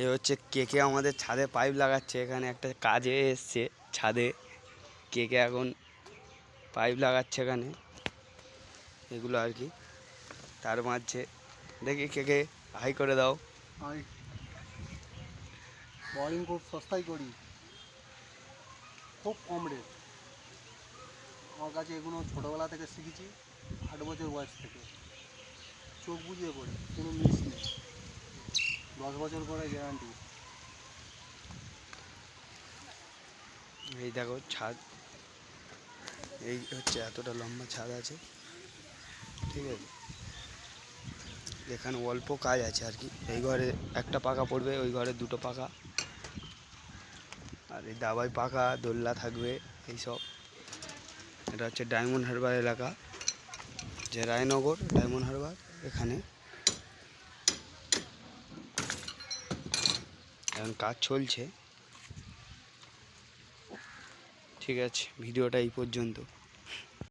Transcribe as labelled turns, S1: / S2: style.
S1: এ হচ্ছে কে আমাদের ছাদে পাইপ লাগাচ্ছে। এখানে একটা কাজে এসছে ছাদে। কে এখন পাইপ লাগাচ্ছে এখানে, এগুলো আর কি। তার মাঝে দেখি কে হাই করে দাও।
S2: বোরিং খুব সস্তায় করি, খুব কম রেট। আমার কাছে এগুলো ছোটোবেলা থেকে শিখেছি, 8 বছর বয়স থেকে চোখ বুঝিয়ে পড়ি, কোনো মিস নেই, 10 বছর করে গ্যারান্টি।
S1: এই দেখো ছাদ, এই হচ্ছে এতটা লম্বা ছাদ আছে, ঠিক আছে। এখানে অল্প কাজ আছে আর কি। এই ঘরে একটা পাকা পড়বে, ওই ঘরে দুটো পাকা, আর এই দাবাই পাকা দোল্লা থাকবে এইসব। এটা হচ্ছে ডায়মন্ড হারবার এলাকা, যে রায়নগর ডায়মন্ড হারবার, এখানে এখন কাজ চলছে। ঠিক আছে, ভিডিওটা এই পর্যন্ত।